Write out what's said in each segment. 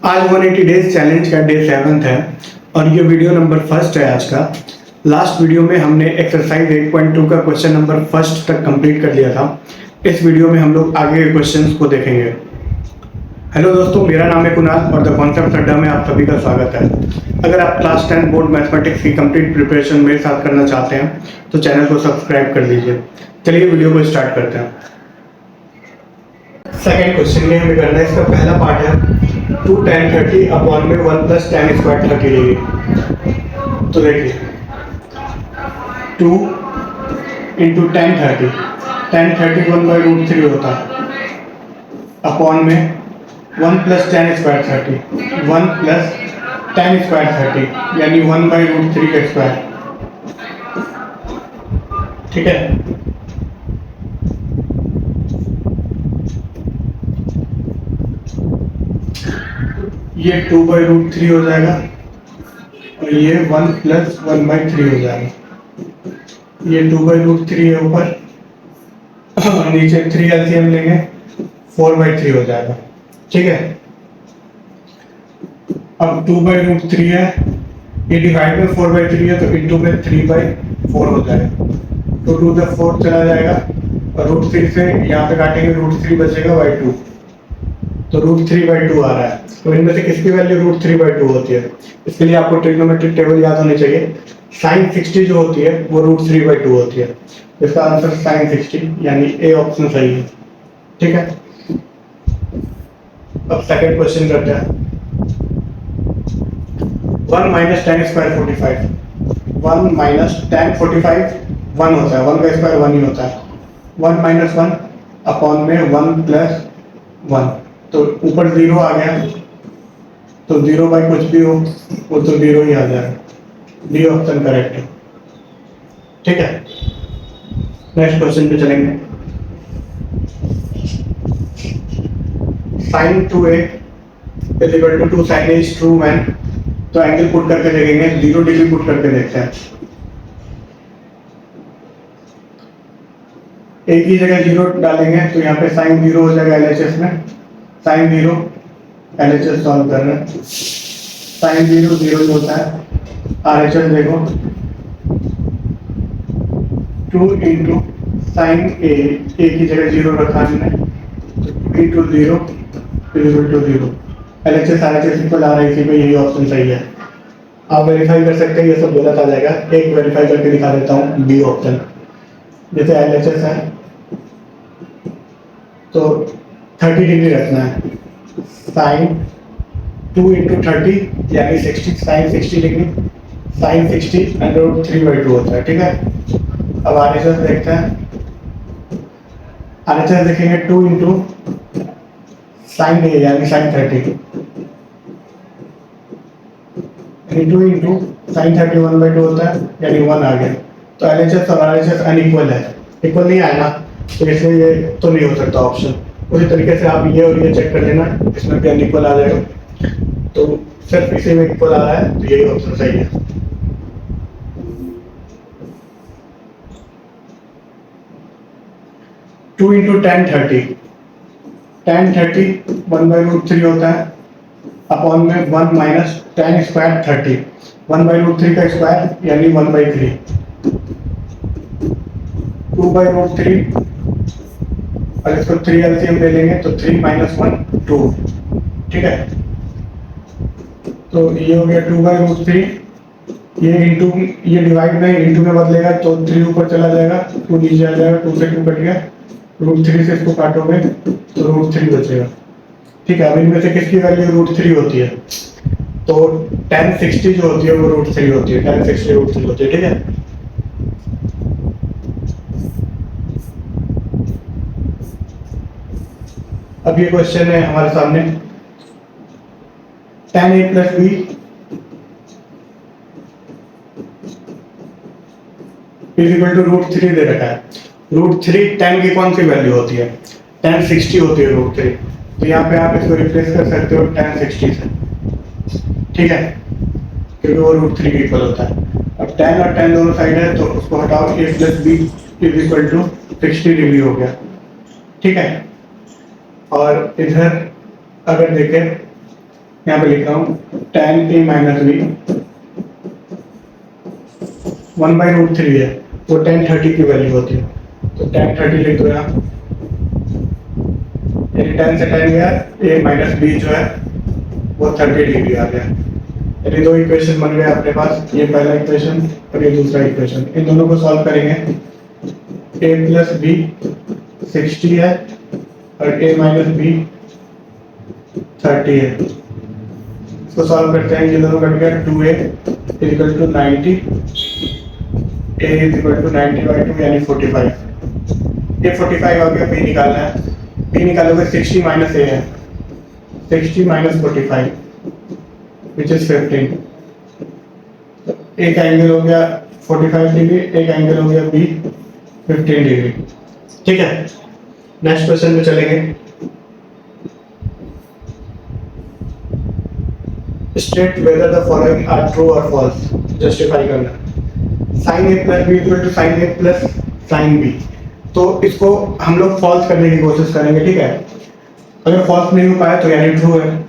आज 180 days challenge का day 7 है और ये वीडियो नंबर फर्स्ट है आज का। लास्ट वीडियो में हमने एक्सरसाइज 8.2 का क्वेश्चन नंबर फर्स्ट तक कंप्लीट कर लिया था। इस वीडियो में हम लोग आगे के क्वेश्चंस को देखेंगे। हेलो दोस्तों, मेरा नाम है कुणाल और द कॉन्सेप्ट अड्डा में आप सभी का स्वागत है। अगर आप क्लास 10 बोर्ड मैथमेटिक्स की कंप्लीट प्रिपरेशन मेरे साथ करना चाहते हैं तो चैनल को सब्सक्राइब कर लीजिए। चलिए वीडियो को स्टार्ट करते हैं। सेकेंड क्वेश्चन में हमें करना है, इसका पहला पार्ट है 2 tan 30 अपॉन में 1 प्लस tan स्क्वायर 30 डिग्री। तो देखिए 2 इंटू tan 30, tan 30 1/√3 होता है अपॉन में 1 plus tan square 30, 1 plus tan square 30 यानी 1/√3 का स्क्वायर। ठीक है, ये 2/√3 हो जाएगा और ये 1 प्लस 1/3 हो जाएगा। ये 2/√3 है ऊपर, नीचे 3 एलसीएम लेंगे 4/3 हो जाएगा। ठीक है, अब 2/√3 है, ये डिवाइड में 4/3 है तो इंटू में 3/4 हो जाएगा। तो 2 द 4 चला जाएगा और √3 से यहाँ पे काटेंगे, √3 बचेगा /2, तो √3/2 आ रहा है। तो इनमें से किसकी वैल्यू √3/2 होती है? इसके लिए आपको ट्रिग्नोमेट्रिक टेबल याद होनी चाहिए। sin 60 जो होती है वो √3/2 होती है। इसका आंसर sin 60 यानी ए ऑप्शन सही है। ठीक है, अब सेकंड क्वेश्चन करते हैं। 1 minus tan square 45, 1 minus tan 45 1 होता है, 1 का स्क्वायर 1 ही होता है। 1 माइनस 1 अपॉन में 1 प्लस 1, तो ऊपर 0 आ गया तो 0 बाई कुछ भी हो वो तो 0 ही आ जाएगा। डी ऑप्शन करेक्ट है। ठीक है, नेक्स्ट क्वेश्चन पे चलेंगे। sin 2a is equal to 2 sin a is true man. तो एंगल पुट करके देखेंगे, 0 डिग्री पुट करके देखते हैं। एक ही जगह 0 डालेंगे तो यहाँ पे sin 0 हो जाएगा LHS में। sin 0 LHS सॉल्व कर रहे हैं, sin 0 0 ही होता है। RHS देखो 2 इंटू साइन ए, एक ही जगह 0 रखा हमने, तो 2 into 0 equal to 0। LHS RHS इक्वल आ रहा है, इसी पे यही ऑप्शन सही है। आप वेरीफाई कर सकते हैं, ये सब गलत आ जाएगा। एक वेरीफाई करके दिखा देता हूँ, बी ऑप्शन। जैसे LHS है तो 30 डिग्री रखना है, साइन 2 इंटू 30 यानी 60, साइन 60 डिग्री, साइन 60 √3/2 होता है। ठीक है, अब RHS देखते हैं। RHS देखेंगे 2 इंटू साइन ए यानी साइन 30, यानी 2 इंटू साइन 30 1/2 होता है, यानी 1 आ गया। तो LHS और RHS अनइक्वल है, इक्वल नहीं आया ना, तो इसलिए ये तो नहीं हो सकता ऑप्शन। उसी तरीके से आप ये और ये चेक कर लेना, इसमें भी अनइक्वल आ जाएगा। तो सिर्फ इसी में इक्वल आ रहा है, तो यही ऑप्शन सही है। टू इंटू tan 30, tan 30 1/√3 होता है अपॉन में 1 माइनस tan स्क्वायर 30, 1/√3 का स्क्वायर यानी 1/3, 2/√3 और इसको 3 एलसीएम ले लेंगे तो 3 माइनस 1 2। ठीक है, तो ये हो गया 2/√3, ये इंटू, ये डिवाइड में इंटू में बदलेगा तो 3 ऊपर चला जाएगा, 2 नीचे आ जाएगा, 2 से 2 कट गया, √3 से इसको काटोगे तो √3 बचेगा। ठीक है, अब इनमें से किसकी वैल्यू √3 होती है? तो tan 60 जो होती है वो √3 होती है, tan 60 √3 होती है। ठीक है, अब ये क्वेश्चन है हमारे सामने, tan a plus b is equal to √3 दे रखा है। √3 tan की कौन सी वैल्यू होती है? tan 60 होती है √3, तो यहाँ पे आप इसको रिप्लेस कर सकते हो tan 60 से। ठीक है, क्योंकि वो √3 के इक्वल होता है। अब tan और tan दोनों साइड है तो उसको हटाओ, a plus b is equal to 60 degree हो गया। ठीक है, और इधर अगर देखें यहाँ पे लिख रहा हूँ tan a माइनस बी 1/√3 है, वो tan 30 की वैल्यू होती है, तो tan 30 लिख दो यहाँ, यानी tan से tan गया, a माइनस बी जो है वो 30 डिग्री आ गया। यानी दो इक्वेशन बन गए अपने पास, ये पहला इक्वेशन और ये दूसरा इक्वेशन। इन दोनों को सॉल्व करेंगे, a प्लस बी 60 है और a माइनस बी 30 है। इसको सॉल्व करते हैं, ये दोनों कट गया, 2a equal to 90, a equal to 90/2 यानी 45। ये 45 आ गया, b निकालना है, b निकालोगे 60 माइनस a है, 60 माइनस 45 विच इज 15। तो एक एंगल हो गया 45 डिग्री, एक एंगल हो गया b 15 डिग्री। ठीक है, नेक्स्ट क्वेश्चन पे चलेंगे। State whether the following are true और फॉल्स, जस्टिफाई करना। sin a plus b equal to sin a plus sin b, तो इसको हम लोग फॉल्स करने की कोशिश करेंगे। ठीक है, अगर फॉल्स नहीं हो पाया तो यानी ट्रू है,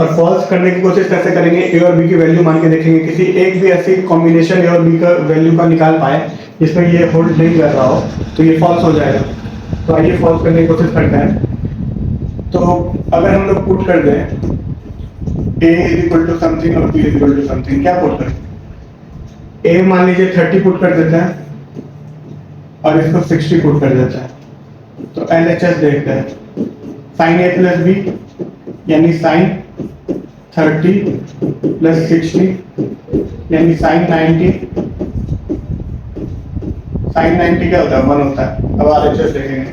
और फॉल्स करने की कोशिश कैसे करेंगे, ए और बी की वैल्यू मान के देखेंगे, किसी एक भी ऐसी कॉम्बिनेशन ए और बी का वैल्यू का निकाल पाए जिसमें ये होल्ड नहीं कर रहा हो तो ये फॉल्स हो जाएगा। तो आइए फॉल्स करने की कोशिश करते हैं। तो अगर हम लोग पुट कर दें a is equal to something और b is equal to something, क्या पुट करें, a मान लीजिए 30 पुट कर देते हैं और इसको 60 पुट कर देते हैं, तो LHS देखते हैं, sin a प्लस b यानी sin 30 प्लस 60 यानी sin 90, sin 90 क्या होता है, 1 होता है। अब RHS देखेंगे,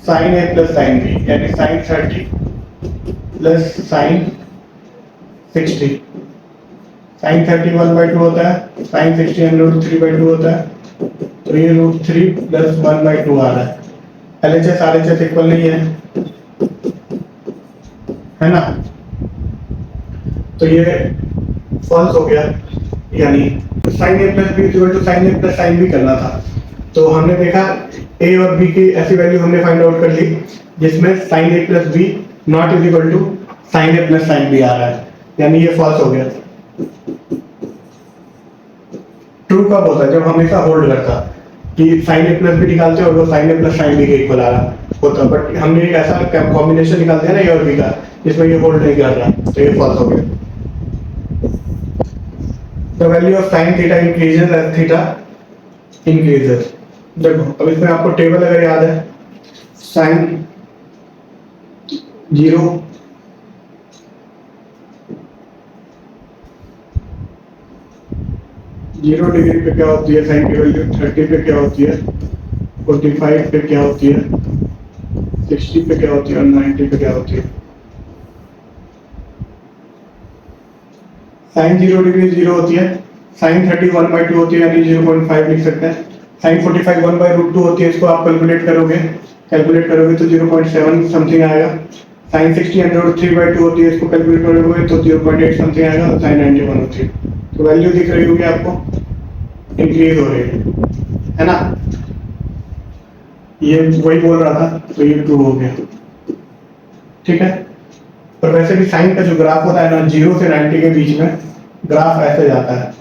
sin a plus sin b यानी sin 30 प्लस sin 60, sin 30 1/2 होता है, sin 60 √3/2 होता है, तो ये √3 प्लस 1/2 आ रहा है। LHS RHS इक्वल नहीं है ना, तो ये फॉल्स हो गया। यानी sin a plus b equal to sin a plus sin b करना था, तो हमने देखा a और b की ऐसी वैल्यू हमने फाइंड आउट कर ली जिसमें sin a plus b not is equal to sin a plus sin b आ रहा है, यानी ये फॉल्स हो गया। ट्रू कब होता है, जब हमेशा होल्ड करता कि sin a प्लस b निकालते और वो sin a plus sin b के इक्वल आ रहा होता, बट हमने एक ऐसा कॉम्बिनेशन निकालते हैं ना a और b का जिसमें ये होल्ड नहीं कर रहा, तो ये फॉल्स हो गया। The value of sin theta increases as theta increases। देखो अब इसमें आपको टेबल अगर याद है, sin 0 डिग्री पे क्या होती है sin की वैल्यू, 30 पे क्या होती है, 45 पे क्या होती है, 60 पे क्या होती है और 90 पे क्या होती है। sin 0 डिग्री 0 होती है, sin 30 1/2 होती है यानी 0.5 लिख सकते हैं, sin 45 1/√2 होती है, इसको आप कैलकुलेट करोगे तो 0.7 समथिंग आएगा, sin 60 √3/2 होती है, इसको कैलकुलेट करोगे तो 0.8 समथिंग आएगा, और sin 91 होती है। तो वैल्यू दिख रही होगी आपको, इंक्रीज हो रही है ना, ये वही बोल रहा था, तो ये ट्रू हो गया। ठीक है, पर वैसे भी साइन का जो ग्राफ होता है ना, 0 से 90 के बीच में ग्राफ ऐसे जाता है,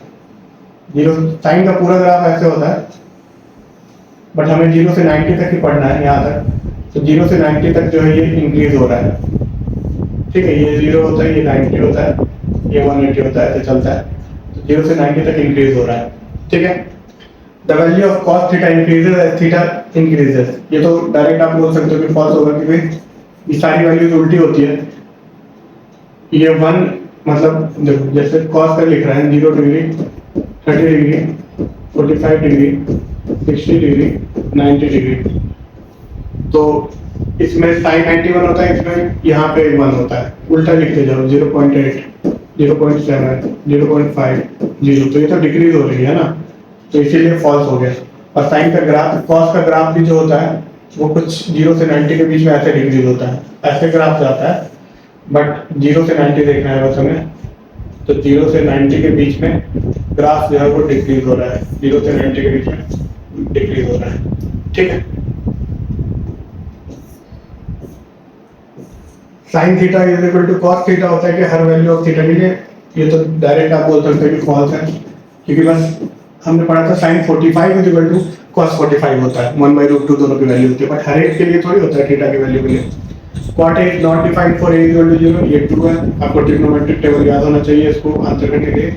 साइन का पूरा ग्राफ ऐसे होता है, बट हमें 0 से 90 तक ही पढ़ना है यहाँ तक, तो 0 से 90 तक जो है ये इंक्रीज हो रहा है। ठीक है, ये 0 होता है, ये 90 होता है, ये 180 होता है, तो चलता है, तो 0 से 90 तक इंक्रीज हो रहा है। ठीक है, the value of cos theta increases as theta increases, ये तो डायरेक्ट आप बोल सकते हो कि फॉल्स होगा, क्योंकि ये सारी वैल्यूज उल्टी होती है। ये 1 मतलब देखो, जैसे cos का लिख रहा है 0 degree, 30 degree, 45 degree, 60 degree, 90 degree, तो इसमें sin 91 होता है, इसमें यहाँ पे 1 होता है, उल्टा लिखते जाओ, 0.8, 0.7, 0.5, 0, तो ये तो डिक्रीज हो रही है ना, तो इसीलिए फॉल्स हो गया। और साइन का ग्राफ, कॉस का ग्राफ भी जो होता है वो कुछ 0 से 90 के बीच में ऐसे डिक्रीज होता है, ऐसे ग्राफ जाता है, बट 0 से 90 देखना है बस हमें, तो 0 से 90 के बीच में ग्राफ जो है वो डिक्रीज हो रहा है, 0 से 90 के बीच में डिक्रीज हो रहा है। ठीक है, sine theta is equal to cos theta होता है कि हर वैल्यू ऑफ थीटा के लिए, ये तो डायरेक्ट आप बोल सकते हैं कि फॉल्स है, क्योंकि बस हमने पढ़ा था sine 45 is equal to cos 45 होता है, 1/√2 दोनों की वैल्यू होती है, बट हर एक के लिए थोड़ी होता है थीटा की वैल्यू के लिए। Cot A is not defined for A equal to 0, ये ट्रू है, आपको ट्रिग्नोमेट्रिक टेबल याद होना चाहिए इसको आंसर करने के लिए।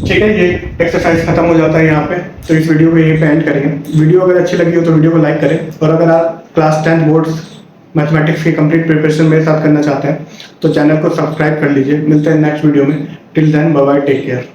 ठीक है, ये एक्सरसाइज खत्म हो जाता है यहाँ पे, तो इस वीडियो को यहीं पे एंड करेंगे। वीडियो अगर अच्छी लगी हो तो वीडियो को लाइक करें, और अगर आप क्लास 10 बोर्ड्स मैथमेटिक्स की कंप्लीट प्रिपरेशन मेरे साथ करना चाहते हैं तो चैनल को सब्सक्राइब कर लीजिए। मिलते हैं नेक्स्ट वीडियो में, till then bye bye, take care.